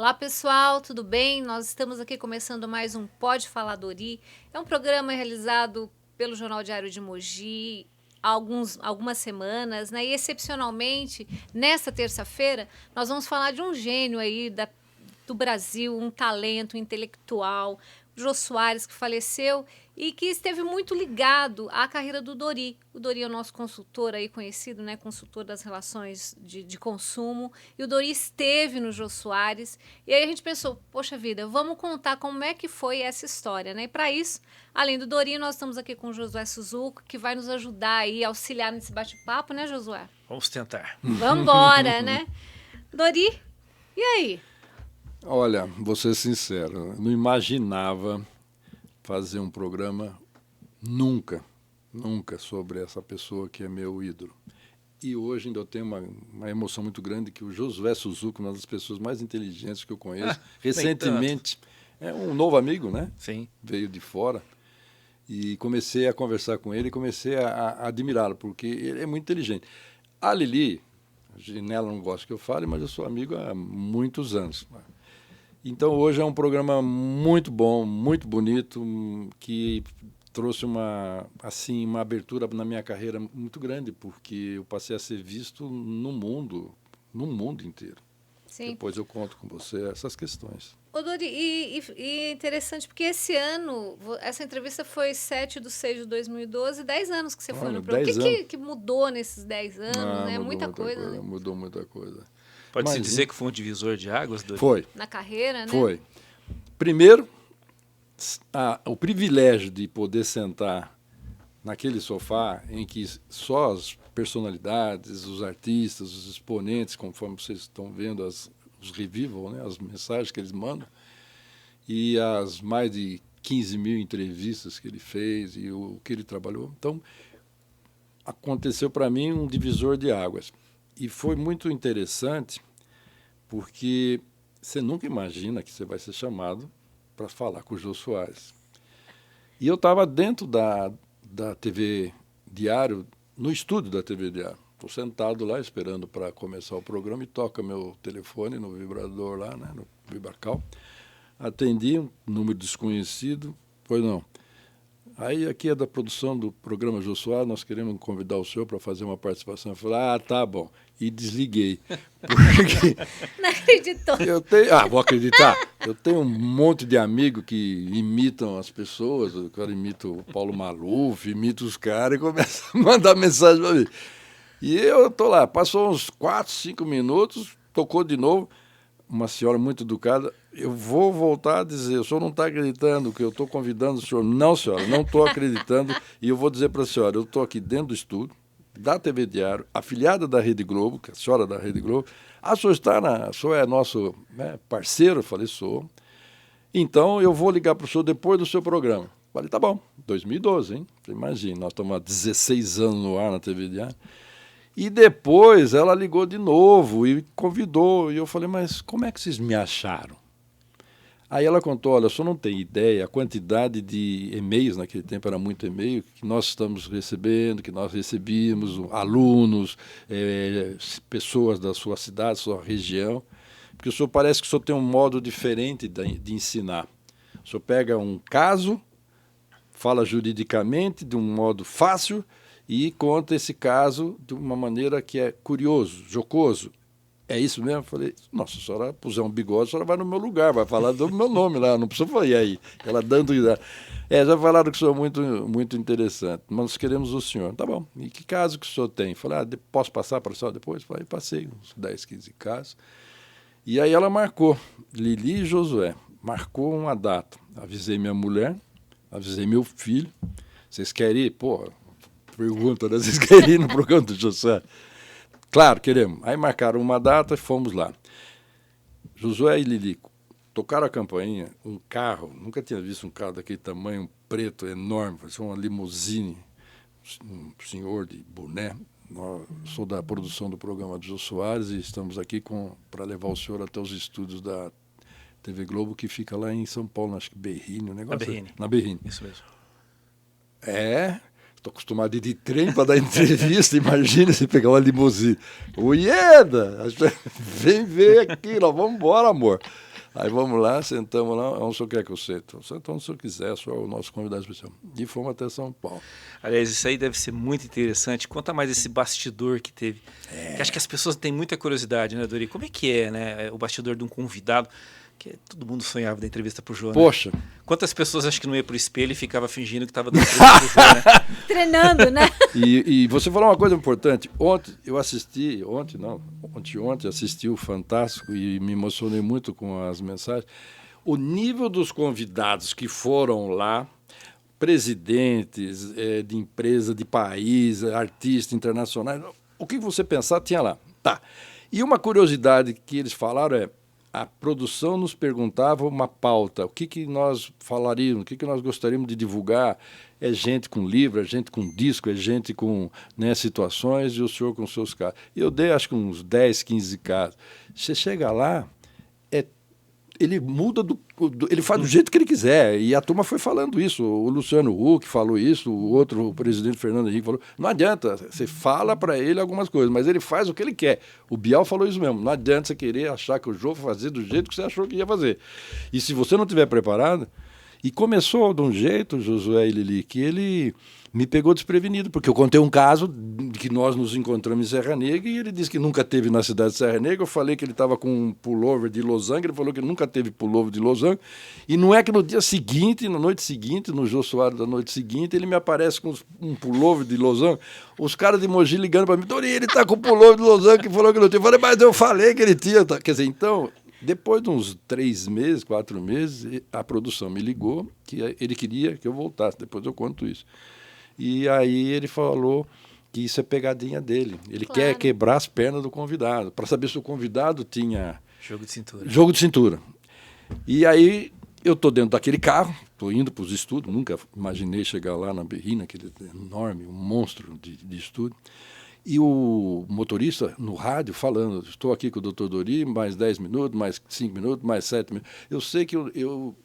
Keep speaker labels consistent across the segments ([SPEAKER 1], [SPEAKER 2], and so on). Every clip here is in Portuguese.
[SPEAKER 1] Olá pessoal, tudo bem? Nós estamos aqui começando mais um Pode Falar Dori. É um programa realizado pelo Jornal Diário de Mogi há algumas semanas, né? E excepcionalmente, nesta terça-feira, nós vamos falar de um gênio aí do Brasil, um talento intelectual, Jô Soares, que faleceu e que esteve muito ligado à carreira do Dori. O Dori é o nosso consultor aí conhecido, né? Consultor das relações de consumo. E o Dori esteve no Jô Soares. E aí a gente pensou, poxa vida, vamos contar como é que foi essa história, né? E para isso, além do Dori, nós estamos aqui com o Josué Suzuki, que vai nos ajudar aí, auxiliar nesse bate-papo, né, Josué?
[SPEAKER 2] Vamos tentar.
[SPEAKER 1] Vamos embora, né? Dori, e aí?
[SPEAKER 3] Olha, vou ser sincero, não imaginava fazer um programa nunca sobre essa pessoa que é meu ídolo. E hoje ainda eu tenho uma emoção muito grande que o Josué Suzuki, uma das pessoas mais inteligentes que eu conheço, recentemente, é um novo amigo, né?
[SPEAKER 2] Sim.
[SPEAKER 3] Veio de fora. E comecei a conversar com ele e comecei a admirá-lo, porque ele é muito inteligente. A Lili, a Ginela não gosta que eu fale, mas eu sou amigo há muitos anos. Então hoje é um programa muito bom, muito bonito, que trouxe uma abertura na minha carreira muito grande, porque eu passei a ser visto no mundo inteiro.
[SPEAKER 1] Sim.
[SPEAKER 3] Depois eu conto com você essas questões.
[SPEAKER 1] Ô Dori, e interessante, porque esse ano, essa entrevista foi 7/6/2012, 10 anos que você foi no programa. O que mudou nesses 10 anos? Né? Muita coisa, né?
[SPEAKER 3] Mudou muita coisa.
[SPEAKER 2] Pode-se dizer que foi um divisor de águas, Dori?
[SPEAKER 3] Foi.
[SPEAKER 1] Na carreira, né?
[SPEAKER 3] Foi. Primeiro, o privilégio de poder sentar naquele sofá em que só as personalidades, os artistas, os exponentes, conforme vocês estão vendo, os revival, né, as mensagens que eles mandam, e as mais de 15 mil entrevistas que ele fez e o que ele trabalhou. Então, aconteceu para mim um divisor de águas. E foi muito interessante, porque você nunca imagina que você vai ser chamado para falar com o Jô Soares. E eu estava dentro da TV Diário, no estúdio da TV Diário. Estou sentado lá esperando para começar o programa e toca meu telefone no vibrador lá, né, no Vibracal. Atendi, um número desconhecido, pois não. Aí aqui é da produção do programa Jô Soares, nós queremos convidar o senhor para fazer uma participação. Eu falei, tá bom. E desliguei. Porque
[SPEAKER 1] não acreditou.
[SPEAKER 3] Vou acreditar. Eu tenho um monte de amigos que imitam as pessoas, o cara imita o Paulo Maluf, imita os caras e começa a mandar mensagem para mim. E eu estou lá, passou uns 4, 5 minutos, tocou de novo, uma senhora muito educada. Eu vou voltar a dizer, o senhor não está acreditando que eu estou convidando o senhor? Não, senhora, não estou acreditando. E eu vou dizer para a senhora, eu estou aqui dentro do estúdio, da TV Diário, afiliada da Rede Globo, que é a senhora da Rede Globo. O senhor é nosso, né, parceiro? Eu falei, sou. Então, eu vou ligar para o senhor depois do seu programa. Eu falei, tá bom, 2012, hein? Imagina, nós estamos há 16 anos no ar na TV Diário. E depois ela ligou de novo e convidou. E eu falei, mas como é que vocês me acharam? Aí ela contou, olha, o senhor não tem ideia, a quantidade de e-mails, naquele tempo era muito e-mail, que nós estamos recebendo, que nós recebíamos, alunos, pessoas da sua cidade, sua região, porque o senhor parece que o senhor tem um modo diferente de ensinar. O senhor pega um caso, fala juridicamente, de um modo fácil, e conta esse caso de uma maneira que é curioso, jocoso. É isso mesmo? Eu falei, nossa, se a senhora puser um bigode, a senhora vai no meu lugar, vai falar do meu nome lá, não precisa falar, e aí? Ela dando... já falaram que o senhor é muito, muito interessante, mas nós queremos o senhor. Tá bom, e que caso que o senhor tem? Falei, posso passar para a senhora depois? Falei, passei uns 10, 15 casos. E aí ela marcou, Lili e Josué, marcou uma data. Avisei minha mulher, avisei meu filho, vocês querem ir? Pô, pergunta, né? Vocês querem ir no programa do Josué? Claro, queremos. Aí marcaram uma data e fomos lá. Josué e Lili tocaram a campainha, um carro, nunca tinha visto um carro daquele tamanho, um preto enorme, parecia uma limusine, um senhor de boné. Sou da produção do programa do Jô Soares e estamos aqui para levar o senhor até os estúdios da TV Globo, que fica lá em São Paulo, acho que Berrini, o negócio.
[SPEAKER 2] Na Berrini.
[SPEAKER 3] Isso mesmo. Estou acostumado a ir de trem para dar entrevista, imagina se pegar uma limusine. O Ieda, vem ver aqui, nós vamos embora, amor. Aí vamos lá, sentamos lá, onde o senhor quer que eu sente? Senta onde o senhor quiser, só o nosso convidado especial. E fomos até São Paulo.
[SPEAKER 2] Aliás, isso aí deve ser muito interessante. Conta mais esse bastidor que teve. Que acho que as pessoas têm muita curiosidade, né, Dori? Como é que é, né, o bastidor de um convidado? Que todo mundo sonhava da entrevista pro Jô, né?
[SPEAKER 3] Poxa!
[SPEAKER 2] Quantas pessoas acho que não ia pro espelho e ficava fingindo que estava dando entrevista pro Jô, né?
[SPEAKER 1] Treinando, né?
[SPEAKER 3] E você falou uma coisa importante. Ontem assisti o Fantástico e me emocionei muito com as mensagens. O nível dos convidados que foram lá, presidentes de empresa, de país, artistas internacionais, o que você pensar tinha lá. Tá. E uma curiosidade que eles falaram é: a produção nos perguntava uma pauta, o que nós falaríamos, o que nós gostaríamos de divulgar. É gente com livro, é gente com disco, é gente com, né, situações, e o senhor com seus casos. E eu dei, acho que uns 10, 15 casos. Você chega lá, ele muda, ele faz do jeito que ele quiser. E a turma foi falando isso. O Luciano Huck falou isso, o presidente Fernando Henrique falou. Não adianta, você fala para ele algumas coisas, mas ele faz o que ele quer. O Bial falou isso mesmo. Não adianta você querer achar que o Jô vai fazer do jeito que você achou que ia fazer. E se você não estiver preparado... E começou de um jeito, Josué e Lili, que ele me pegou desprevenido, porque eu contei um caso que nós nos encontramos em Serra Negra e ele disse que nunca teve na cidade de Serra Negra. Eu falei que ele estava com um pullover de losango, ele falou que nunca teve pullover de losango. E não é que no dia seguinte, na noite seguinte, no Jô Soares da noite seguinte, ele me aparece com um pullover de losango. Os caras de Mogi ligando para mim: Dori, ele está com pullover de losango, que falou que não tinha. Eu falei: mas eu falei que ele tinha. Quer dizer, então... Depois de uns 3 meses, 4 meses, a produção me ligou que ele queria que eu voltasse. Depois eu conto isso. E aí ele falou que isso é pegadinha dele. Ele quer quebrar as pernas do convidado, para saber se o convidado tinha...
[SPEAKER 2] Jogo de cintura.
[SPEAKER 3] Jogo de cintura. E aí eu estou dentro daquele carro, estou indo para os estúdios, nunca imaginei chegar lá na Berrina, aquele enorme, um monstro de estúdio. E o motorista no rádio falando: estou aqui com o Dr. Dori, mais 10 minutos, mais 5 minutos, mais 7 minutos. Eu sei que eu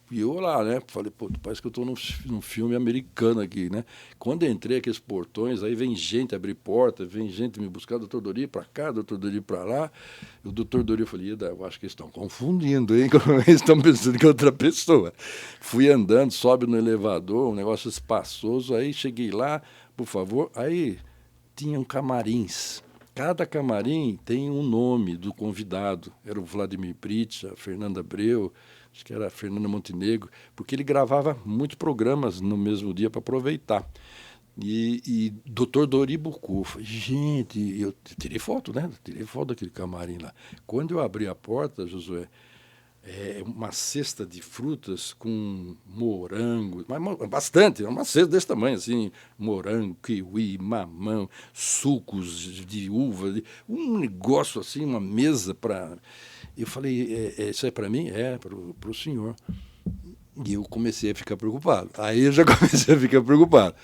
[SPEAKER 3] lá, né? Falei: pô, parece que eu estou num filme americano aqui, né? Quando eu entrei aqueles portões, aí vem gente abrir porta, vem gente me buscar, Dr. Dori para cá, Dr. Dori para lá. E o Dr. Dori, eu falei: eu acho que eles estão confundindo, hein? Eles estão pensando que é outra pessoa. Fui andando, sobe no elevador, um negócio espaçoso, aí cheguei lá, por favor, aí... Tinham camarins. Cada camarim tem um nome do convidado. Era o Vladimir Pritch, a Fernanda Abreu, acho que era a Fernanda Montenegro, porque ele gravava muitos programas no mesmo dia para aproveitar. E Dr. Dori Bucuffa. Gente, eu tirei foto, né? Tirei foto daquele camarim lá. Quando eu abri a porta, Josué, uma cesta de frutas com morango, mas bastante, uma cesta desse tamanho, assim, morango, kiwi, mamão, sucos de uva, um negócio assim, uma mesa para... Eu falei: isso é para mim? É, para o senhor. E eu comecei a ficar preocupado. Aí eu já comecei a ficar preocupado.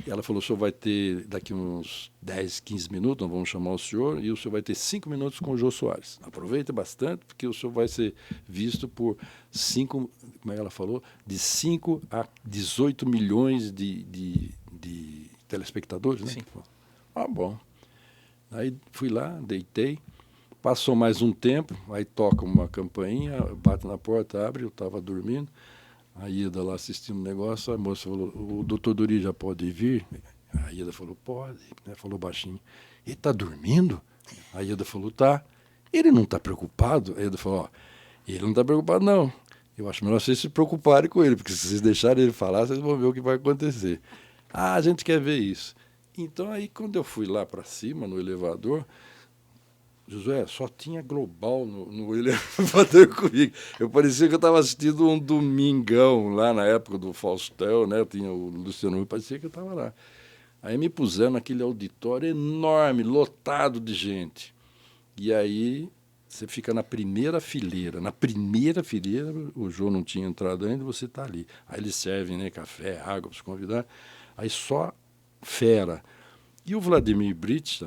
[SPEAKER 3] E ela falou: o senhor vai ter daqui uns 10, 15 minutos, nós vamos chamar o senhor, e o senhor vai ter 5 minutos com o Jô Soares. Aproveita bastante, porque o senhor vai ser visto por 5, como é que ela falou? De 5 a 18 milhões de telespectadores, né?
[SPEAKER 2] Sim.
[SPEAKER 3] Bom. Aí fui lá, deitei, passou mais um tempo, aí toca uma campainha, bate na porta, abre, eu estava dormindo. A Ida lá assistindo o negócio, a moça falou: o doutor Dori já pode vir? A Ida falou: pode, né? Falou baixinho: ele está dormindo? A Ida falou: tá. Ele não está preocupado? A Ida falou: ele não está preocupado, não. Eu acho melhor vocês se preocuparem com ele, porque se vocês deixarem ele falar, vocês vão ver o que vai acontecer. A gente quer ver isso. Então aí, quando eu fui lá para cima, no elevador, Josué, só tinha Global no elevador comigo. Eu parecia que eu estava assistindo um Domingão, lá na época do Faustão, né? Tinha o Luciano Huck, parecia que eu estava lá. Aí me puseram naquele auditório enorme, lotado de gente. E aí você fica na primeira fileira. Na primeira fileira, o Jô não tinha entrado ainda, você está ali. Aí eles servem, né, café, água para os convidar. Aí só fera. E o Vladimir Pritch,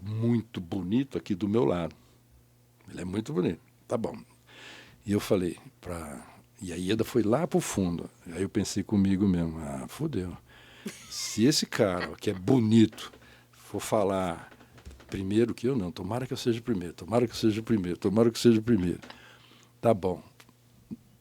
[SPEAKER 3] muito bonito aqui do meu lado. Ele é muito bonito. Tá bom. E eu falei E a Ieda foi lá pro fundo. Aí eu pensei comigo mesmo: fodeu. Se esse cara, que é bonito, for falar primeiro que eu, não, tomara que eu seja o primeiro, tomara que eu seja o primeiro, tomara que eu seja o primeiro. Tá bom.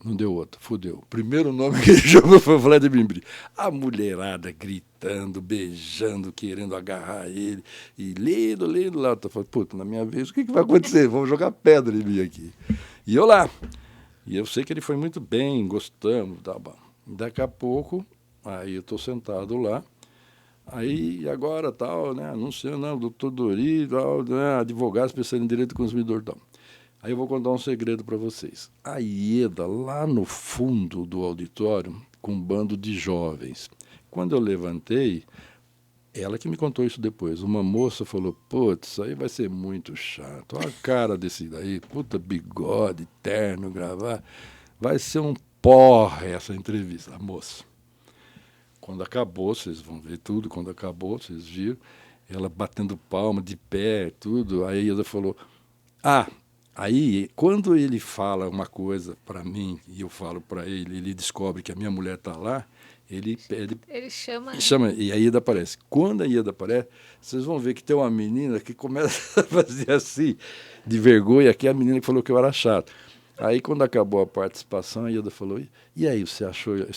[SPEAKER 3] Não deu outro, fudeu. O primeiro nome que ele chamou foi o Vladimir Brito. A mulherada gritando, beijando, querendo agarrar ele. E lendo lá. Eu falei, puta, na minha vez, o que vai acontecer? Vamos jogar pedra em mim aqui. E eu lá. E eu sei que ele foi muito bem, gostamos. Tá bom. Daqui a pouco, aí eu estou sentado lá. Aí, agora, tal, né? Anunciando, né? O doutor Dori, tal, né? Advogado especialista em direito do consumidor, tal. Aí eu vou contar um segredo para vocês. A Ieda, lá no fundo do auditório, com um bando de jovens. Quando eu levantei, ela que me contou isso depois. Uma moça falou, putz, isso aí vai ser muito chato. Olha a cara desse daí, puta bigode, terno, gravar. Vai ser um porra essa entrevista, a moça. Quando acabou, vocês vão ver tudo, quando acabou, vocês viram, ela batendo palma, de pé, tudo. Aí a Ieda falou, aí, quando ele fala uma coisa para mim e eu falo para ele descobre que a minha mulher está lá, ele chama. E a Ieda aparece. Quando a Ieda aparece, vocês vão ver que tem uma menina que começa a fazer assim, de vergonha, que é a menina que falou que eu era chato. Aí, quando acabou a participação, a Ieda falou, e aí, você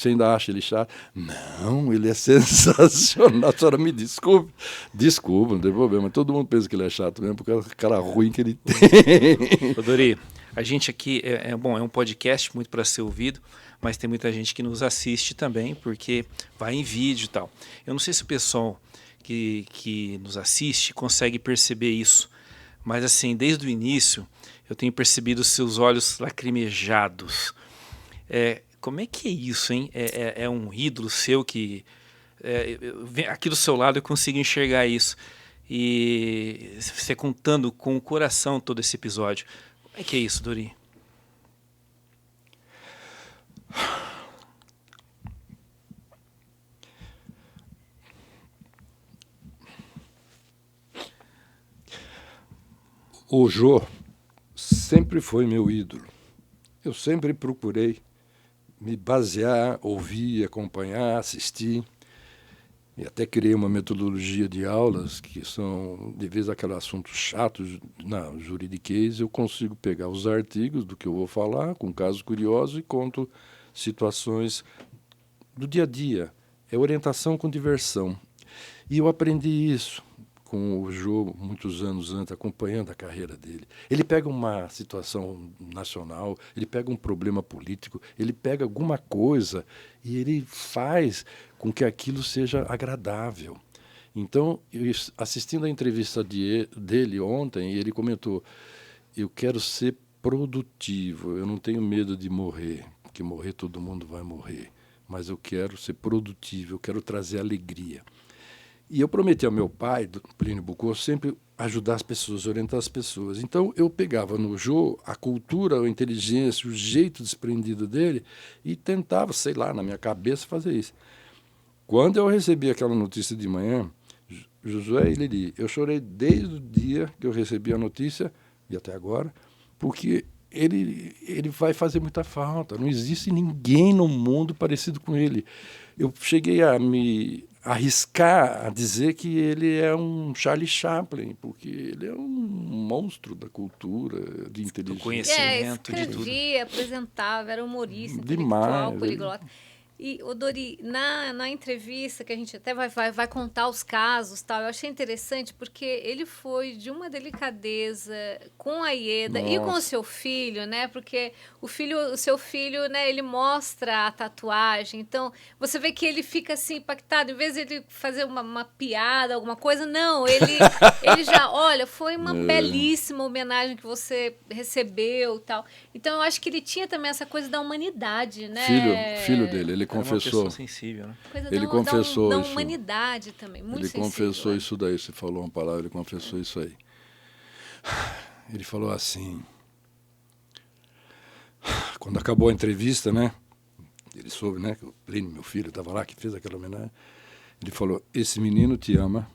[SPEAKER 3] ainda acha ele chato? Não, ele é sensacional. A senhora me desculpe. Desculpa, não tem problema. Todo mundo pensa que ele é chato mesmo, porque é o cara ruim que ele tem.
[SPEAKER 2] Ô, Dori, a gente aqui, é um podcast muito para ser ouvido, mas tem muita gente que nos assiste também, porque vai em vídeo e tal. Eu não sei se o pessoal que nos assiste consegue perceber isso, mas assim, desde o início, eu tenho percebido os seus olhos lacrimejados. Como é que é isso, hein? É um ídolo seu que... aqui do seu lado eu consigo enxergar isso. E você contando com o coração todo esse episódio. Como é que é isso, Dori?
[SPEAKER 3] O Jô sempre foi meu ídolo. Eu sempre procurei me basear, ouvir, acompanhar, assistir. E até criei uma metodologia de aulas que são, de vez aqueles assuntos chatos na juridiquês, eu consigo pegar os artigos do que eu vou falar, com casos curiosos, e conto situações do dia a dia. É orientação com diversão. E eu aprendi isso com o Jô muitos anos antes, acompanhando a carreira dele. Ele pega uma situação nacional, ele pega um problema político, ele pega alguma coisa e ele faz com que aquilo seja agradável. Então, assistindo a entrevista dele ontem, ele comentou, eu quero ser produtivo, eu não tenho medo de morrer, porque morrer todo mundo vai morrer, mas eu quero ser produtivo, eu quero trazer alegria. E eu prometi ao meu pai, Plínio Bucô, sempre ajudar as pessoas, orientar as pessoas. Então, eu pegava no Jô a cultura, a inteligência, o jeito desprendido dele e tentava, sei lá, na minha cabeça fazer isso. Quando eu recebi aquela notícia de manhã, Josué e Lili, eu chorei desde o dia que eu recebi a notícia, e até agora, porque ele vai fazer muita falta. Não existe ninguém no mundo parecido com ele. Eu cheguei a me arriscar a dizer que ele é um Charlie Chaplin, porque ele é um monstro da cultura, de inteligência.
[SPEAKER 2] Do conhecimento,
[SPEAKER 1] escrevia, apresentava, era humorista,
[SPEAKER 3] demais,
[SPEAKER 1] intelectual, poliglota. E, Dori, na entrevista, que a gente até vai contar os casos, tal, eu achei interessante porque ele foi de uma delicadeza com a Ieda e com o seu filho, né? Porque o seu filho, né, ele mostra a tatuagem, então você vê que ele fica assim impactado, em vez de ele fazer uma piada, alguma coisa, não, ele já, olha, foi uma belíssima homenagem que você recebeu, tal. Então eu acho que ele tinha também essa coisa da humanidade, né?
[SPEAKER 3] Filho dele, ele confessou.
[SPEAKER 2] Uma pessoa sensível, né?
[SPEAKER 3] Ele confessou
[SPEAKER 1] da
[SPEAKER 3] isso.
[SPEAKER 1] humanidade também, muito
[SPEAKER 3] ele
[SPEAKER 1] sensível.
[SPEAKER 3] Ele confessou isso daí, você falou uma palavra, ele confessou isso aí. Ele falou assim, quando acabou a entrevista, né? Ele soube, né? Que o Plínio, meu filho, estava lá, que fez aquela homenagem. Ele falou, esse menino te ama,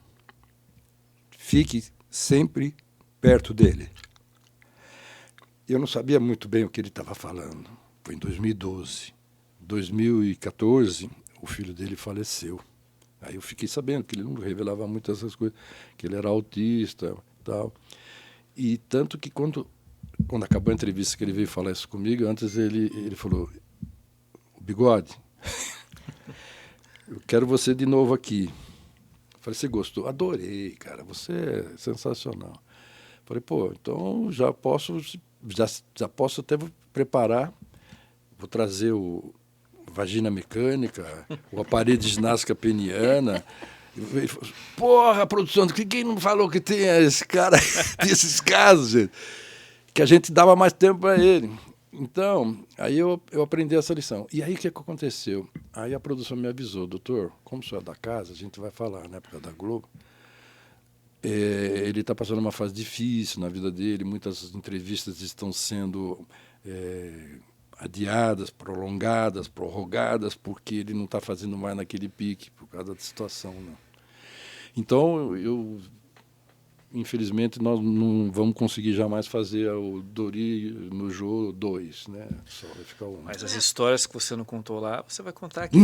[SPEAKER 3] fique sempre perto dele. Eu não sabia muito bem o que ele estava falando. Foi em 2012. 2014, o filho dele faleceu. Aí eu fiquei sabendo que ele não revelava muito essas coisas, que ele era autista e tal. E tanto que quando quando acabou a entrevista que ele veio falar isso comigo, antes ele falou, Bigode, eu quero você de novo aqui. Eu falei, você gostou? Adorei, cara, você é sensacional. Eu falei, pô, então já posso até preparar, vou trazer o vagina mecânica, o aparelho de ginástica peniana. Ele falou, porra, produção, quem não falou que tem esse cara, esses casos, gente? Que a gente dava mais tempo para ele. Então, aí eu aprendi essa lição. E aí o que aconteceu? Aí a produção me avisou, doutor, como o senhor é da casa, a gente vai falar, né, por causa da Globo, ele está passando uma fase difícil na vida dele, muitas entrevistas estão sendo adiadas, prolongadas, prorrogadas, porque ele não está fazendo mais naquele pique, por causa da situação. Né? Então, infelizmente, nós não vamos conseguir jamais fazer o Dori no Jô 2, né? Só vai ficar um.
[SPEAKER 2] Mas as histórias que você não contou lá, você vai contar aqui.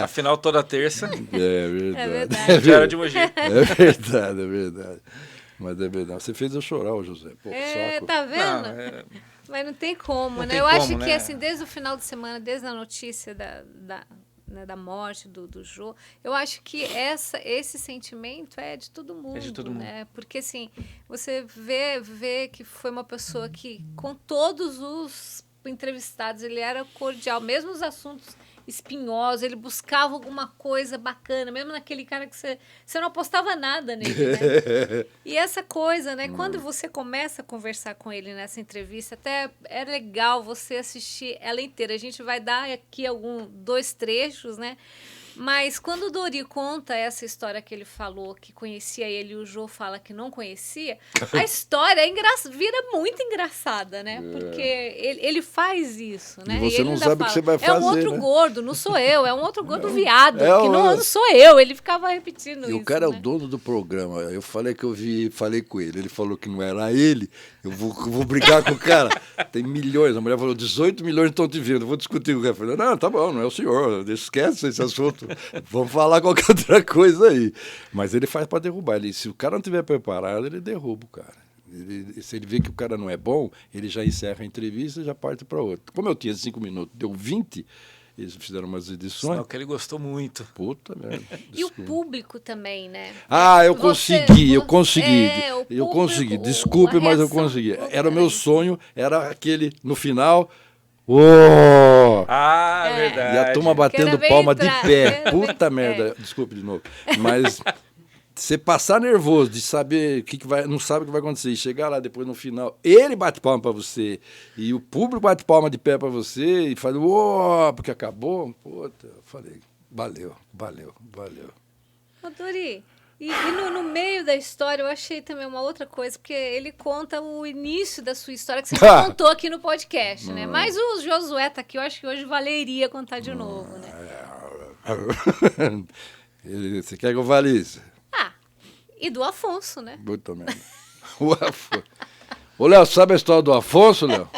[SPEAKER 2] Afinal, toda terça.
[SPEAKER 3] É verdade.
[SPEAKER 1] É verdade.
[SPEAKER 2] Diário de Mogi.
[SPEAKER 3] É verdade, é verdade. Mas é verdade. Você fez eu chorar, o José. Pô, saco.
[SPEAKER 1] Tá vendo?
[SPEAKER 2] Não,
[SPEAKER 1] Mas não tem como,
[SPEAKER 2] Não
[SPEAKER 1] né?
[SPEAKER 2] tem
[SPEAKER 1] Eu
[SPEAKER 2] como,
[SPEAKER 1] acho que,
[SPEAKER 2] né?
[SPEAKER 1] assim, desde o final de semana, desde a notícia da morte do Jô, eu acho que esse sentimento é de todo mundo,
[SPEAKER 2] de todo mundo.
[SPEAKER 1] né? Porque, assim, você vê que foi uma pessoa que, com todos os entrevistados, ele era cordial, mesmo os assuntos espinhosos, ele buscava alguma coisa bacana, mesmo naquele cara que você não apostava nada nele, né? E essa coisa, né? Quando você começa a conversar com ele nessa entrevista, até é legal você assistir ela inteira. A gente vai dar aqui 2 trechos, né? Mas quando o Dori conta essa história que ele falou, que conhecia ele, e o Jô fala que não conhecia, a história vira muito engraçada, né? Porque ele faz isso, né?
[SPEAKER 3] E você
[SPEAKER 1] ele
[SPEAKER 3] não
[SPEAKER 1] ainda
[SPEAKER 3] sabe o que você vai
[SPEAKER 1] É um
[SPEAKER 3] fazer,
[SPEAKER 1] outro
[SPEAKER 3] né?
[SPEAKER 1] gordo, não sou eu, é um outro gordo viado,
[SPEAKER 3] É
[SPEAKER 1] que
[SPEAKER 3] o-
[SPEAKER 1] não sou eu. Ele ficava repetindo
[SPEAKER 3] E
[SPEAKER 1] isso,
[SPEAKER 3] o cara é
[SPEAKER 1] né?
[SPEAKER 3] o dono do programa. Eu falei falei com ele. Ele falou que não era ele. Eu vou brigar com o cara. Tem milhões. A mulher falou, 18 milhões estão te vendo. Eu vou discutir com o cara. Eu falei, não, tá bom, não é o senhor. Esquece esse assunto. Vamos falar qualquer outra coisa aí. Mas ele faz para derrubar. Se o cara não estiver preparado, ele derruba o cara. Se ele vê que o cara não é bom, ele já encerra a entrevista e já parte para outra. Como eu tinha 5 minutos, deu 20, eles fizeram umas edições.
[SPEAKER 2] Sinal que ele gostou muito.
[SPEAKER 3] Puta merda.
[SPEAKER 1] E o
[SPEAKER 3] Desculpa.
[SPEAKER 1] público também, né?
[SPEAKER 3] Ah, eu consegui.
[SPEAKER 1] o
[SPEAKER 3] Eu
[SPEAKER 1] público,
[SPEAKER 3] consegui. Desculpe,
[SPEAKER 1] a
[SPEAKER 3] mas eu
[SPEAKER 1] reação
[SPEAKER 3] consegui.
[SPEAKER 1] do povo
[SPEAKER 3] Era o meu
[SPEAKER 1] era
[SPEAKER 3] sonho, era aquele, no final, oh!
[SPEAKER 2] Ah,
[SPEAKER 1] É.
[SPEAKER 2] verdade.
[SPEAKER 3] E a turma batendo
[SPEAKER 1] bem
[SPEAKER 3] palma de
[SPEAKER 1] entrar,
[SPEAKER 3] pé.
[SPEAKER 1] era bem-
[SPEAKER 3] Puta merda. Desculpe de novo. Mas você passar nervoso de saber não sabe o que vai acontecer, e chegar lá depois no final, ele bate palma pra você, e o público bate palma de pé pra você, e fala, oh! Porque acabou. Puta, eu falei, valeu.
[SPEAKER 1] Ô, Dori, e no meio da história eu achei também uma outra coisa, porque ele conta o início da sua história, que você já contou aqui no podcast, né? Mas o Josué tá aqui, eu acho que hoje valeria contar de novo, né?
[SPEAKER 3] Você quer que eu fale isso?
[SPEAKER 1] Ah, e do Afonso, né?
[SPEAKER 3] Puta merda. O Afonso. Ô, Léo, sabe a história do Afonso, Léo?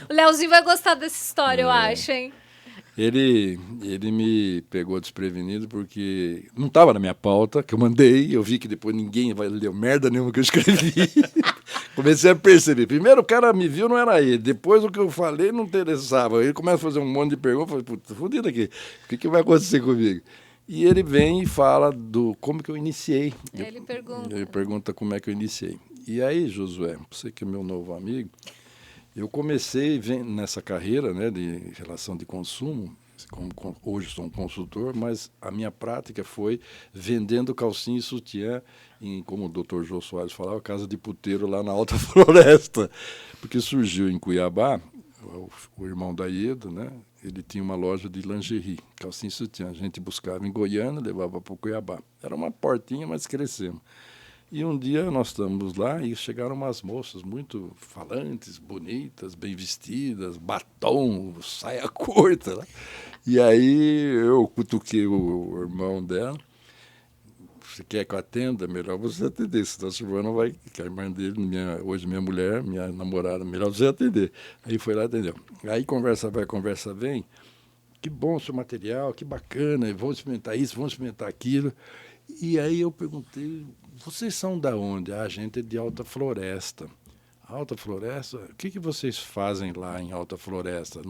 [SPEAKER 1] O Leozinho vai gostar dessa história, eu acho, hein?
[SPEAKER 3] Ele me pegou desprevenido porque não estava na minha pauta, que eu mandei, eu vi que depois ninguém vai ler merda nenhuma que eu escrevi. Comecei a perceber. Primeiro o cara me viu, não era ele. Depois o que eu falei não interessava. Ele começa a fazer um monte de perguntas, eu falei, puta, fodido aqui. O que vai acontecer comigo? E ele vem e fala do como que eu iniciei.
[SPEAKER 1] Ele pergunta.
[SPEAKER 3] Ele pergunta como é que eu iniciei. E aí, Josué, você que é meu novo amigo, eu comecei nessa carreira, né, de relação de consumo. Hoje sou um consultor, mas a minha prática foi vendendo calcinha e sutiã como o Dr. Jô Soares falava, casa de puteiro lá na Alta Floresta. Porque surgiu em Cuiabá, o irmão da Iedo, né, ele tinha uma loja de lingerie, calcinha e sutiã. A gente buscava em Goiânia, levava para o Cuiabá. Era uma portinha, mas crescemos. E um dia nós estamos lá e chegaram umas moças muito falantes, bonitas, bem vestidas, batom, saia curta. Né? E aí eu cutuquei o irmão dela. Você quer que eu atenda? Melhor você atender, senão a Silvana não vai... Que a irmã dele, hoje minha mulher, minha namorada, melhor você atender. Aí foi lá e atendeu. Aí conversa vai, conversa vem. Que bom o seu material, que bacana, vamos experimentar isso, vamos experimentar aquilo. E aí eu perguntei... Vocês são da onde? A gente é de Alta Floresta. Alta Floresta, o que vocês fazem lá em Alta Floresta?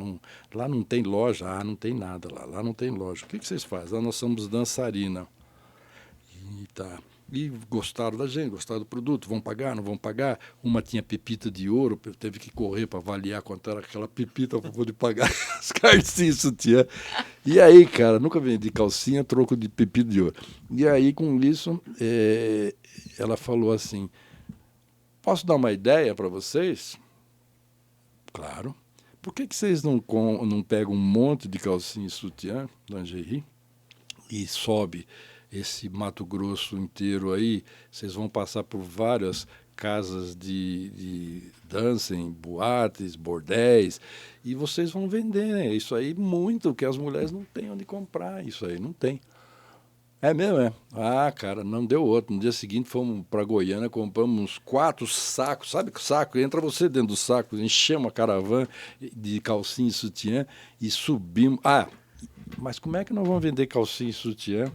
[SPEAKER 3] Lá não tem loja? Ah, não tem nada lá. Lá não tem loja. O que vocês fazem? Lá nós somos dançarina. E tá. E gostaram da gente, gostaram do produto, vão pagar, não vão pagar. Uma tinha pepita de ouro, teve que correr para avaliar quanto era aquela pepita para poder pagar as calcinhas e sutiã. E aí, cara, nunca vendi calcinha, troco de pepita de ouro. E aí, com isso, ela falou assim, posso dar uma ideia para vocês? Claro. Por que vocês não pegam um monte de calcinha e sutiã, lingerie, e sobe esse Mato Grosso inteiro aí, vocês vão passar por várias casas de dança, em boates, bordéis, e vocês vão vender, né? Isso aí muito, que as mulheres não têm onde comprar, isso aí não tem. É mesmo, é? Ah, cara, não deu outro. No dia seguinte fomos para Goiânia, compramos uns 4 sacos, sabe que saco? Entra você dentro do saco, enchemos uma caravana de calcinha e sutiã e subimos. Ah, mas como é que nós vamos vender calcinha e sutiã?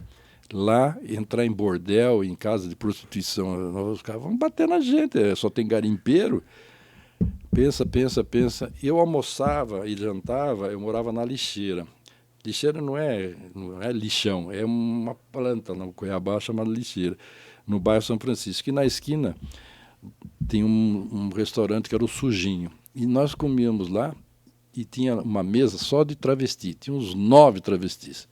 [SPEAKER 3] Lá, entrar em bordel, em casa de prostituição, os caras vão bater na gente, só tem garimpeiro. Pensa. Eu almoçava e jantava, eu morava na Lixeira. Lixeira não é lixão, é uma planta no Cuiabá chamada Lixeira, no bairro São Francisco. E na esquina tem um restaurante que era o Sujinho. E nós comíamos lá e tinha uma mesa só de travesti, tinha uns 9 travestis.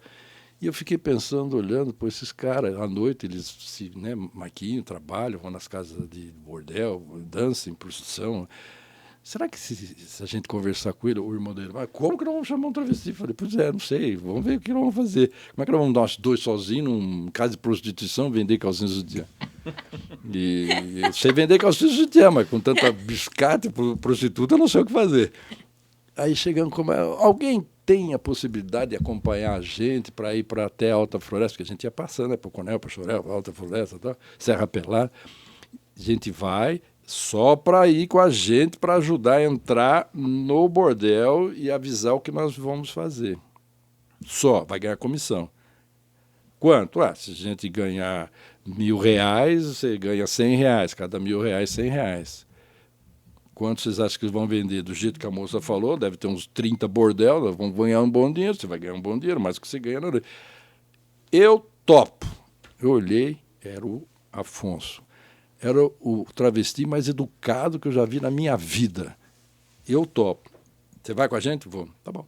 [SPEAKER 3] E eu fiquei pensando, olhando, pô, esses caras, à noite, eles se maquiam, trabalham, vão nas casas de bordel, dançam em prostituição. Será que se a gente conversar com ele, o irmão dele, mas como que nós vamos chamar um travesti? Eu falei, pois não sei, vamos ver o que nós vamos fazer. Como é que nós vamos nós dois sozinhos num casa de prostituição, vender calcinhas do dia? E eu sei vender calcinhas do dia, mas com tanta biscate prostituta, eu não sei o que fazer. Aí chegando, alguém tem a possibilidade de acompanhar a gente para ir para até Alta Floresta, que a gente ia passando, né, para o Conel, para Chorel, para Alta Floresta, tal, Serra Pelada. A gente vai só para ir com a gente para ajudar a entrar no bordel e avisar o que nós vamos fazer. Só, vai ganhar comissão. Quanto? Se a gente ganhar R$1.000, você ganha R$100, cada R$1.000, R$100. Quanto vocês acham que eles vão vender? Do jeito que a moça falou, deve ter uns 30 bordel, vão ganhar um bom dinheiro, você vai ganhar um bom dinheiro, mais do que você ganha na noite. Eu topo. Eu olhei, era o Afonso. Era o travesti mais educado que eu já vi na minha vida. Eu topo. Você vai com a gente? Vou. Tá bom.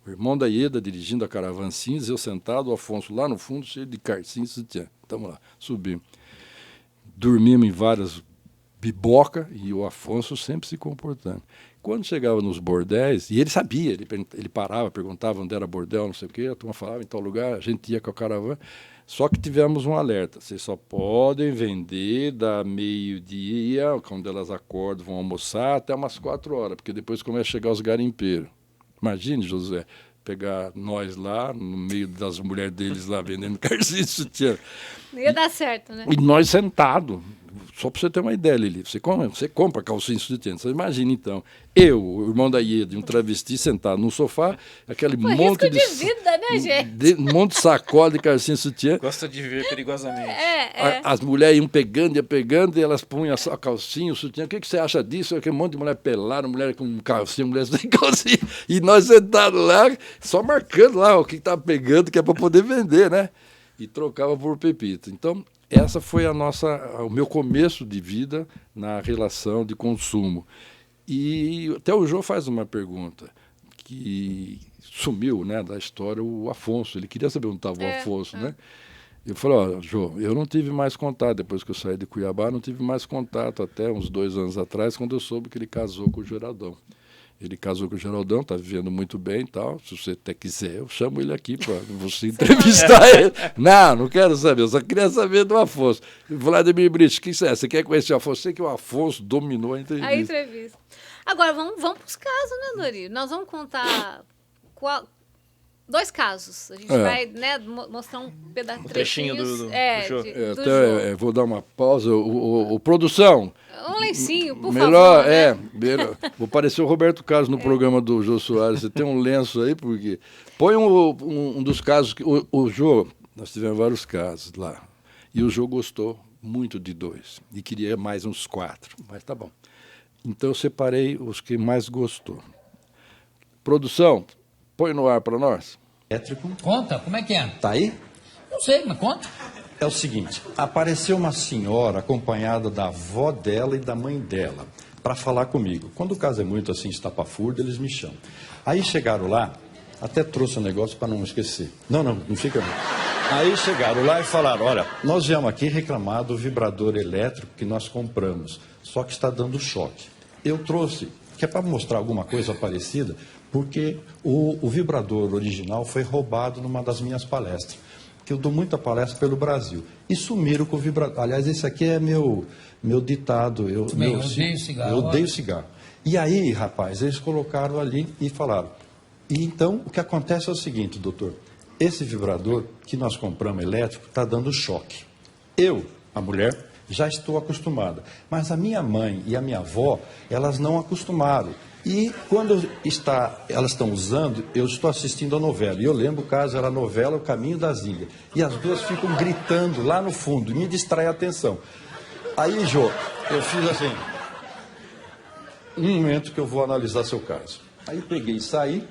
[SPEAKER 3] O irmão da Ieda dirigindo a caravana cinza, eu sentado, o Afonso lá no fundo, cheio de carcinha e sutiã. Estamos lá, subimos. Dormimos em várias biboca e o Afonso sempre se comportando. Quando chegava nos bordéis, e ele sabia, ele parava, perguntava onde era bordel, não sei o quê, a turma falava em tal lugar, a gente ia com a caravana, só que tivemos um alerta, vocês só podem vender da meio-dia, quando elas acordam, vão almoçar, até umas 4 horas, porque depois começa a chegar os garimpeiros. Imagine, José, pegar nós lá, no meio das mulheres deles lá, vendendo calcinha e sutiã.
[SPEAKER 1] Não ia dar certo, né?
[SPEAKER 3] E nós sentados. Só para você ter uma ideia, Lili, você compra calcinha e sutiã. Você imagina, então, eu, o irmão da Ieda, um travesti sentado no sofá, aquele monte
[SPEAKER 1] de vida, né, gente?
[SPEAKER 3] Um monte de sacola de calcinha e sutiã.
[SPEAKER 2] Gosta de viver perigosamente.
[SPEAKER 3] As mulheres iam pegando, e elas punham a calcinha, o sutiã. O que você acha disso? Aquele monte de mulher pelada, mulher com calcinha, mulher sem calcinha. E nós sentados lá, só marcando lá o que estava pegando, que é para poder vender, né? E trocava por pepita. Então, essa foi o meu começo de vida na relação de consumo. E até o Jô faz uma pergunta, que sumiu, né, da história o Afonso. Ele queria saber onde estava o Afonso, né? Eu falei, Jô, eu não tive mais contato, depois que eu saí de Cuiabá, não tive mais contato até uns 2 anos atrás, quando eu soube que ele casou com o Geraldão. Ele casou com o Geraldão, está vivendo muito bem e tal. Se você até quiser, eu chamo ele aqui para você entrevistar ele. Não quero saber, eu só queria saber do Afonso. Vladimir Brito, o que você é? Você quer conhecer o Afonso? Sei que o Afonso dominou a entrevista.
[SPEAKER 1] Agora, vamos para os casos, né, Dori? Nós vamos contar 2 casos. A gente vai, né, mostrar um
[SPEAKER 2] trechinho do show.
[SPEAKER 1] Do show.
[SPEAKER 3] Vou dar uma pausa. O produção.
[SPEAKER 1] Um lencinho, por
[SPEAKER 3] melhor,
[SPEAKER 1] favor.
[SPEAKER 3] Melhor. Vou parecer o Roberto Carlos no programa do Jô Soares. Você tem um lenço aí, porque... Põe um dos casos que... O Jô, nós tivemos vários casos lá. E o Jô gostou muito de 2. E queria mais uns 4. Mas tá bom. Então eu separei os que mais gostou. Produção, põe no ar para nós.
[SPEAKER 4] Elétrico.
[SPEAKER 5] Conta, como é que é?
[SPEAKER 4] Tá aí?
[SPEAKER 5] Não sei, mas conta.
[SPEAKER 4] É o seguinte, apareceu uma senhora acompanhada da avó dela e da mãe dela para falar comigo. Quando o caso é muito assim, estapafúrdio, eles me chamam. Aí chegaram lá, até trouxe um negócio para não esquecer. Não fica não. Aí chegaram lá e falaram, olha, nós viemos aqui reclamar do vibrador elétrico que nós compramos, só que está dando choque. Eu trouxe, que é para mostrar alguma coisa parecida, porque o vibrador original foi roubado numa das minhas palestras, que eu dou muita palestra pelo Brasil. E sumiram com o vibrador. Aliás, esse aqui é meu ditado. Eu
[SPEAKER 5] odeio cigarro.
[SPEAKER 4] Eu odeio cigarro. E aí, rapaz, eles colocaram ali e falaram. E então, o que acontece é o seguinte, doutor. Esse vibrador que nós compramos elétrico está dando choque. Eu, a mulher, já estou acostumada. Mas a minha mãe e a minha avó, elas não acostumaram. E quando elas estão usando, eu estou assistindo a novela. E eu lembro o caso, era a novela O Caminho das Ilhas. E as duas ficam gritando lá no fundo, e me distrai a atenção. Aí, Jô, eu fiz assim, um momento que eu vou analisar seu caso. Aí peguei e saí,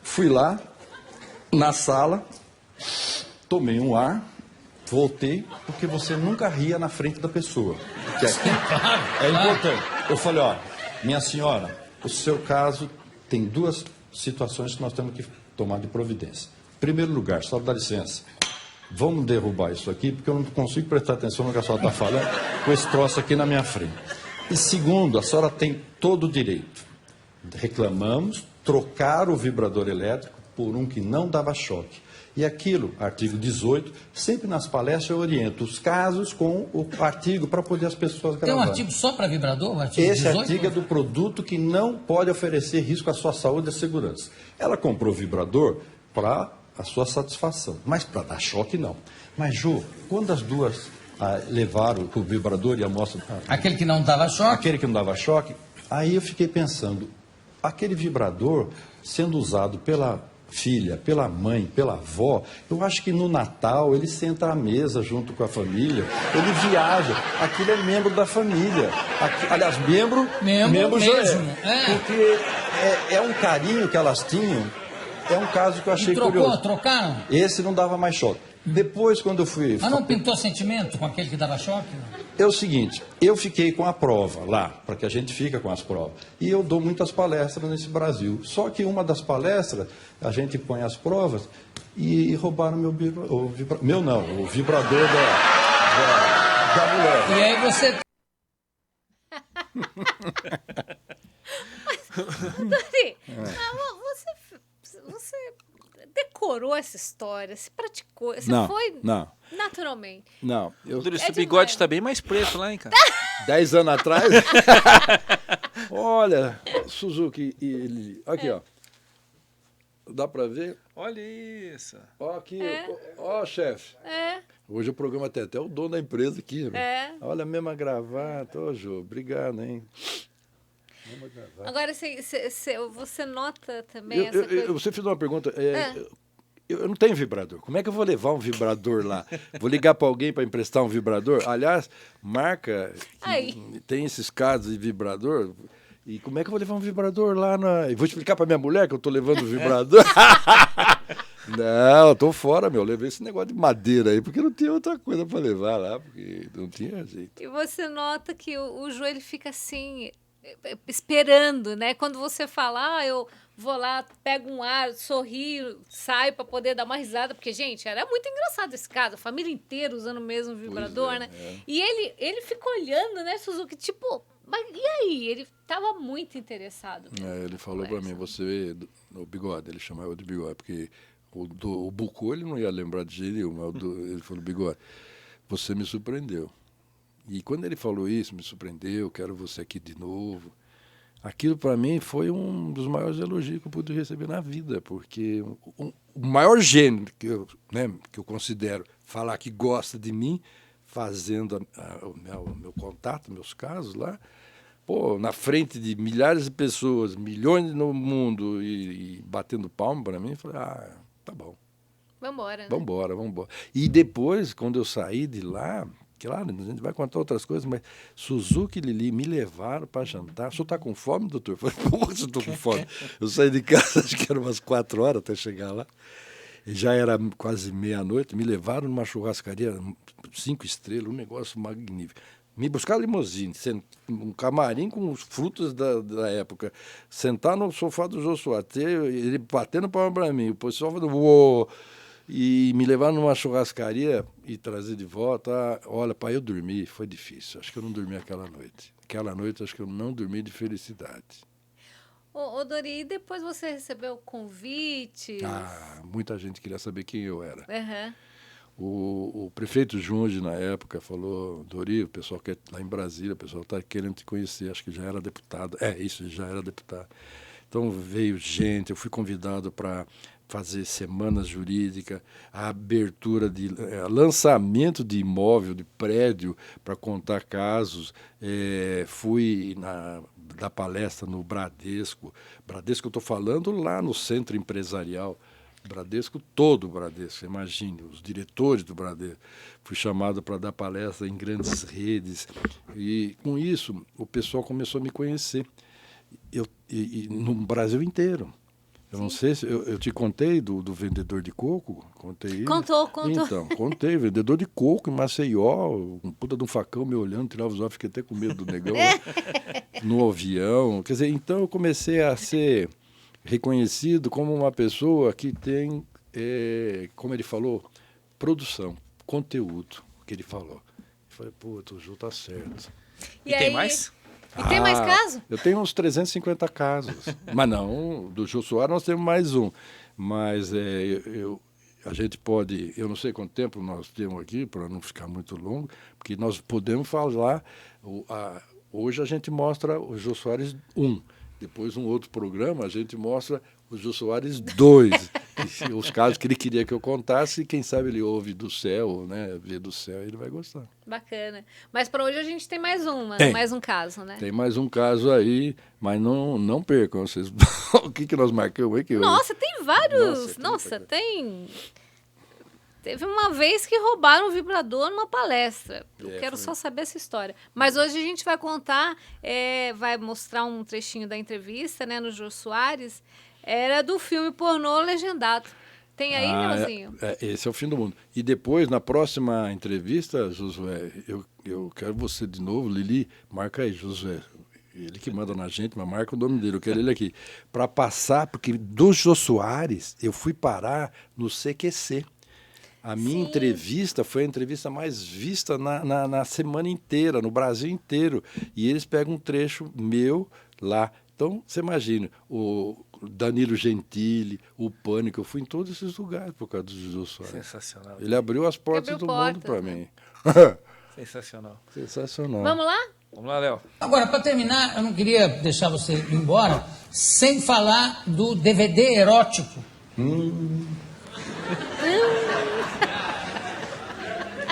[SPEAKER 4] fui lá, na sala, tomei um ar, voltei, porque você nunca ria na frente da pessoa. Que é importante. Eu falei, ó, minha senhora, o seu caso tem duas situações que nós temos que tomar de providência. Em primeiro lugar, só dá licença, vamos derrubar isso aqui, porque eu não consigo prestar atenção no que a senhora está falando com esse troço aqui na minha frente. E segundo, a senhora tem todo o direito. Reclamamos, trocar o vibrador elétrico por um que não dava choque. E aquilo, artigo 18, sempre nas palestras eu oriento os casos com o artigo para poder as pessoas gravar.
[SPEAKER 5] Tem um artigo só para vibrador? Artigo
[SPEAKER 4] Esse
[SPEAKER 5] 18?
[SPEAKER 4] artigo é do produto que não pode oferecer risco à sua saúde e à segurança. Ela comprou o vibrador para a sua satisfação, mas para dar choque não. Mas, Ju, quando as duas levaram o vibrador e a moça...
[SPEAKER 5] Aquele que não dava choque?
[SPEAKER 4] Aquele que não dava choque, aí eu fiquei pensando, aquele vibrador sendo usado pela filha, pela mãe, pela avó, eu acho que no Natal ele senta à mesa junto com a família, ele viaja, aquilo é membro da família. Aliás, membro
[SPEAKER 5] mesmo.
[SPEAKER 4] Porque é um carinho que elas tinham, é um caso que eu achei curioso.
[SPEAKER 5] Trocaram?
[SPEAKER 4] Esse não dava mais choque. Depois, quando eu fui...
[SPEAKER 5] Mas não pintou sentimento com aquele que dava choque?
[SPEAKER 4] É o seguinte, eu fiquei com a prova lá, para que a gente fica com as provas. E eu dou muitas palestras nesse Brasil. Só que uma das palestras, a gente põe as provas e roubaram o vibrador da mulher.
[SPEAKER 5] E aí você...
[SPEAKER 1] Dori, você decorou essa história, se praticou, você foi naturalmente.
[SPEAKER 3] Não.
[SPEAKER 2] Dori, seu bigode está bem mais preto lá, hein, cara?
[SPEAKER 3] 10 anos atrás? Olha, Suzuki, aqui, ó. Dá pra ver?
[SPEAKER 2] Olha isso.
[SPEAKER 3] Ó aqui, ó, chefe. Hoje o programa tem até o dono da empresa aqui. Olha a mesma gravata. Ô, Jô, obrigado, hein?
[SPEAKER 1] Agora, você nota também essa coisa...
[SPEAKER 3] Você fez uma pergunta. Eu não tenho vibrador. Como é que eu vou levar um vibrador lá? Vou ligar para alguém para emprestar um vibrador? Aliás, marca que tem esses casos de vibrador. E como é que eu vou levar um vibrador lá na... Eu vou explicar para minha mulher que eu estou levando o vibrador? Não, eu tô fora, meu. Eu levei esse negócio de madeira aí, porque não tinha outra coisa para levar lá, porque não tinha jeito.
[SPEAKER 1] E você nota que o joelho fica assim... esperando, né? Quando você fala, eu vou lá, pego um ar, sorrio, saio para poder dar uma risada, porque, gente, era muito engraçado esse caso, a família inteira usando o mesmo vibrador, né? E ele ficou olhando, né, Suzuki, tipo, mas e aí? Ele estava muito interessado.
[SPEAKER 3] Ele falou para mim, você, o bigode, ele chamava eu de bigode, porque o Bucô ele não ia lembrar de jeito nenhum, mas ele falou, bigode, você me surpreendeu. E quando ele falou isso, me surpreendeu, quero você aqui de novo. Aquilo, para mim, foi um dos maiores elogios que eu pude receber na vida, porque o maior gênio que eu considero falar que gosta de mim, fazendo o meu contato, meus casos lá, na frente de milhares de pessoas, milhões no mundo, e batendo palma para mim, eu falei, tá bom.
[SPEAKER 1] Vambora, né?
[SPEAKER 3] Vambora. E depois, quando eu saí de lá, claro, a gente vai contar outras coisas, mas Suzuki e Lili me levaram para jantar. O senhor está com fome, doutor? Eu falei, pô, eu estou com fome. Eu saí de casa, acho que eram umas 4 horas até chegar lá. E já era quase meia-noite, me levaram numa churrascaria, 5 estrelas, um negócio magnífico. Me buscar limusine, um camarim com os frutos da época, sentar no sofá do Jô Soares, ele batendo palma para mim, o pessoal falando, uou, e me levar numa churrascaria e trazer de volta. Olha, para eu dormir foi difícil, acho que eu não dormi aquela noite. Aquela noite acho que eu não dormi de felicidade.
[SPEAKER 1] Ô Dori, e depois você recebeu convites?
[SPEAKER 3] Muita gente queria saber quem eu era.
[SPEAKER 1] Uhum.
[SPEAKER 3] O prefeito Junge, na época, falou, Dori, o pessoal que lá em Brasília, o pessoal está querendo te conhecer, acho que já era deputado. Isso, já era deputado. Então veio gente, eu fui convidado para fazer semanas jurídicas, a abertura de lançamento de imóvel, de prédio, para contar casos. Fui dar palestra no Bradesco. Bradesco eu estou falando lá no centro empresarial. Bradesco, todo o Bradesco, imagine, os diretores do Bradesco. Fui chamado para dar palestra em grandes redes e, com isso, o pessoal começou a me conhecer. No Brasil inteiro. Eu não sei se eu te contei do vendedor de coco, contei.
[SPEAKER 1] Contou.
[SPEAKER 3] Então, contei, vendedor de coco em Maceió, um puta de um facão me olhando, tirava os olhos, fiquei até com medo do negão, no avião. Quer dizer, então eu comecei a ser reconhecido como uma pessoa que tem, como ele falou, produção, conteúdo, que ele falou. Eu falei, pô, o Jô tá certo.
[SPEAKER 1] E
[SPEAKER 2] tem mais?
[SPEAKER 1] E tem mais casos?
[SPEAKER 3] Eu tenho uns 350 casos. Mas não, do Jô Soares nós temos mais um. Mas a gente pode, eu não sei quanto tempo nós temos aqui, para não ficar muito longo, porque nós podemos falar, hoje a gente mostra o Jô Soares 1. Depois, um outro programa, a gente mostra o Jô Soares 2, os casos que ele queria que eu contasse, e quem sabe ele ouve do céu, né? Vê do céu, ele vai gostar.
[SPEAKER 1] Bacana. Mas para hoje a gente tem mais mais um caso, né?
[SPEAKER 3] Tem mais um caso aí, mas não percam. Vocês... O que nós marcamos aí?
[SPEAKER 1] Nossa, tem vários. Nossa, tem... Teve uma vez que roubaram um vibrador numa palestra. Eu quero só saber essa história. Mas hoje a gente vai contar, vai mostrar um trechinho da entrevista, né, no Jô Soares. Era do filme pornô legendado. Tem aí, Leozinho?
[SPEAKER 3] Esse é o fim do mundo. E depois, na próxima entrevista, Josué, eu quero você de novo, Lili, marca aí, Josué. Ele que manda na gente, mas marca o nome dele, eu quero ele aqui. Para passar, porque do Jô Soares, eu fui parar no CQC. A minha entrevista foi a entrevista mais vista na semana inteira, no Brasil inteiro. E eles pegam um trecho meu lá. Então, você imagina, o Danilo Gentili, o Pânico, eu fui em todos esses lugares por causa do Jô Soares.
[SPEAKER 2] Sensacional.
[SPEAKER 3] Ele abriu as portas do mundo para mim.
[SPEAKER 2] Sensacional.
[SPEAKER 3] Sensacional.
[SPEAKER 1] Vamos lá?
[SPEAKER 2] Vamos lá, Léo.
[SPEAKER 5] Agora, para terminar, eu não queria deixar você ir embora sem falar do DVD erótico.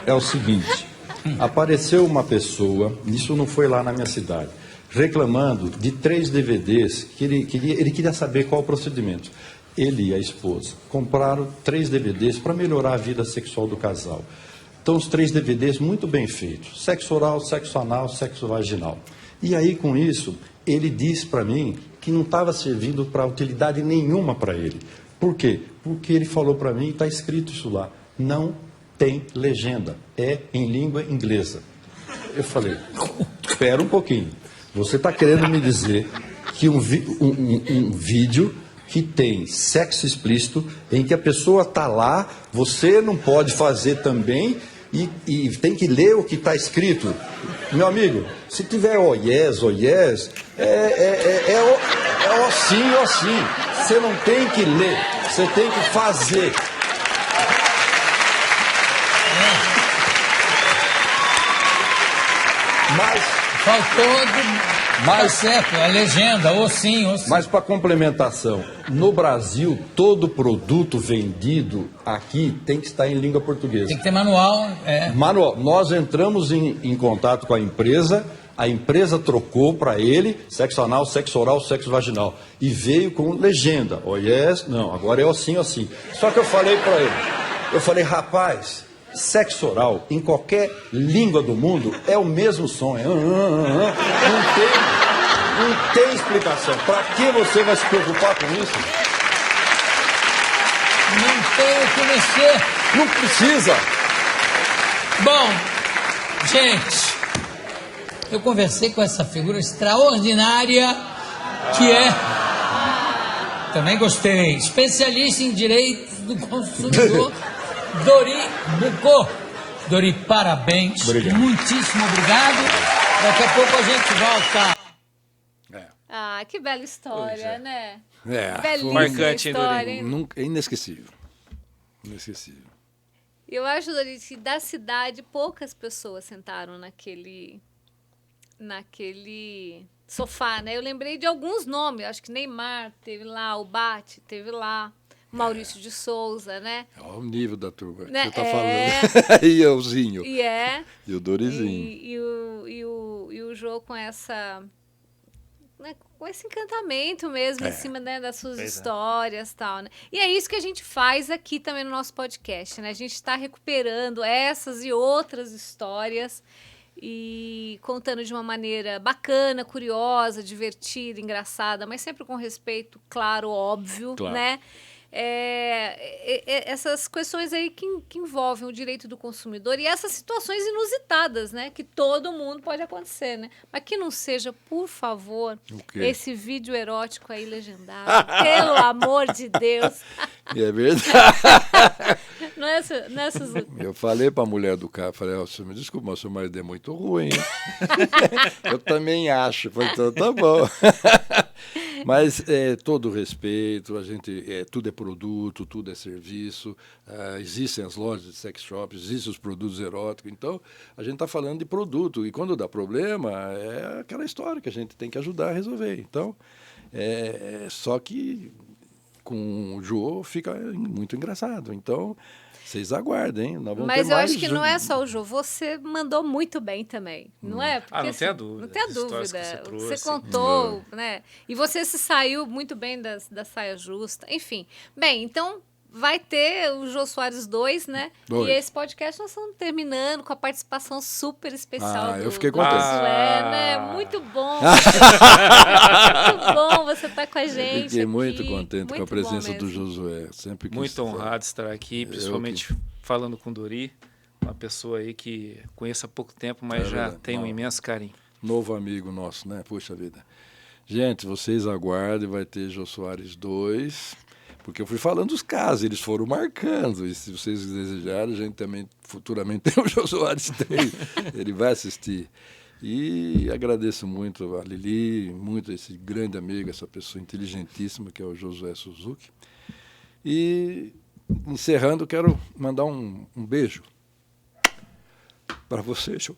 [SPEAKER 4] É o seguinte, apareceu uma pessoa, isso não foi lá na minha cidade, reclamando de 3 DVDs, que ele queria saber qual o procedimento. Ele e a esposa compraram 3 DVDs para melhorar a vida sexual do casal. Então, os 3 DVDs muito bem feitos, sexo oral, sexo anal, sexo vaginal. E aí, com isso, ele disse para mim que não estava servindo para utilidade nenhuma para ele. Por quê? Porque ele falou para mim, está escrito isso lá, não tem legenda, é em língua inglesa. Eu falei, espera um pouquinho, você está querendo me dizer que um vídeo que tem sexo explícito, em que a pessoa está lá, você não pode fazer também e tem que ler o que está escrito? Meu amigo, se tiver ó yes, ó sim, ó sim. Você não tem que ler, você tem que fazer. Mas
[SPEAKER 5] Faltou, tá certo, a legenda, ou sim, ou sim.
[SPEAKER 4] Mas para complementação, no Brasil, todo produto vendido aqui tem que estar em língua portuguesa.
[SPEAKER 5] Tem que ter manual.
[SPEAKER 4] Manual, nós entramos em contato com a empresa trocou para ele sexo anal, sexo oral, sexo vaginal. E veio com legenda. Oh yes, não, agora é assim, assim. Só que eu falei para ele, rapaz, Sexo oral, em qualquer língua do mundo, é o mesmo som. Não tem explicação. Para que você vai se preocupar com isso?
[SPEAKER 5] Não tem o que mexer.
[SPEAKER 4] Não precisa.
[SPEAKER 5] Bom, gente, eu conversei com essa figura extraordinária que é, também gostei, especialista em direitos do consumidor, Dori Bucco. Dori, parabéns.
[SPEAKER 4] Obrigado.
[SPEAKER 5] Muitíssimo obrigado. Daqui a pouco a gente volta.
[SPEAKER 1] Ah, que bela história, né?
[SPEAKER 3] Foi
[SPEAKER 2] marcante, hein,
[SPEAKER 1] história, hein?
[SPEAKER 3] É inesquecível. Inesquecível.
[SPEAKER 1] Eu acho, Dori, que da cidade poucas pessoas sentaram naquele sofá, né? Eu lembrei de alguns nomes, acho que Neymar teve lá, o Bate teve lá, Maurício de Souza, né?
[SPEAKER 3] Olha o nível da turma
[SPEAKER 1] Né?
[SPEAKER 3] que você tá falando. E o Zinho. E o Dorizinho.
[SPEAKER 1] E o Jô com essa... Né, com esse encantamento mesmo em cima, né, das suas histórias e tal, né? E é isso que a gente faz aqui também no nosso podcast, né? A gente está recuperando essas e outras histórias e contando de uma maneira bacana, curiosa, divertida, engraçada, mas sempre com respeito, claro, óbvio,
[SPEAKER 3] Claro.
[SPEAKER 1] né? Essas questões aí que envolvem o direito do consumidor e essas situações inusitadas, né? Que todo mundo pode acontecer, né? Mas que não seja, por favor,
[SPEAKER 3] O quê?
[SPEAKER 1] esse vídeo erótico aí legendado. Pelo amor de Deus.
[SPEAKER 3] E é verdade.
[SPEAKER 1] Não é, Suzuki?
[SPEAKER 3] Eu falei para a mulher do carro, falei, senhor, me desculpa, mas o seu marido é muito ruim, hein? Eu também acho. Falei, então tá bom. Mas todo respeito, a gente, tudo é produto, tudo é serviço, existem as lojas de sex shops, existem os produtos eróticos, então a gente está falando de produto, e quando dá problema, é aquela história que a gente tem que ajudar a resolver. Então, só que com o Jô fica muito engraçado, então vocês aguardem, nós vamos
[SPEAKER 1] Mas
[SPEAKER 3] ter
[SPEAKER 1] eu
[SPEAKER 3] mais
[SPEAKER 1] acho que não é só o Jô, você mandou muito bem também, não é? Porque,
[SPEAKER 2] não tem a dúvida.
[SPEAKER 1] Não tem a
[SPEAKER 2] As histórias
[SPEAKER 1] dúvida.
[SPEAKER 2] que você trouxe.
[SPEAKER 1] Você contou, né? E você se saiu muito bem da saia justa. Enfim, bem, então vai ter o Jô Soares 2, né?
[SPEAKER 3] Dois.
[SPEAKER 1] E esse podcast nós estamos terminando com a participação super especial
[SPEAKER 3] eu
[SPEAKER 1] do
[SPEAKER 3] fiquei
[SPEAKER 1] do
[SPEAKER 3] contente.
[SPEAKER 1] Josué, né? Muito bom. Muito bom você estar com a gente
[SPEAKER 3] Fiquei
[SPEAKER 1] aqui.
[SPEAKER 3] muito contente com a
[SPEAKER 1] Muito bom
[SPEAKER 3] presença do
[SPEAKER 1] mesmo.
[SPEAKER 3] Josué. Sempre quis
[SPEAKER 2] Muito honrado estar aqui, principalmente falando com o Dori, uma pessoa aí que conheço há pouco tempo, mas já
[SPEAKER 3] verdade.
[SPEAKER 2] tem um imenso carinho.
[SPEAKER 3] Novo amigo nosso, né? Puxa vida. Gente, vocês aguardem, vai ter Jô Soares 2, porque eu fui falando dos casos, eles foram marcando, e se vocês desejarem, a gente também futuramente tem o Jô Soares 3, ele vai assistir. E agradeço muito a Lili, muito a esse grande amigo, essa pessoa inteligentíssima que é o Josué Suzuki. E encerrando, quero mandar um beijo para você, Jô.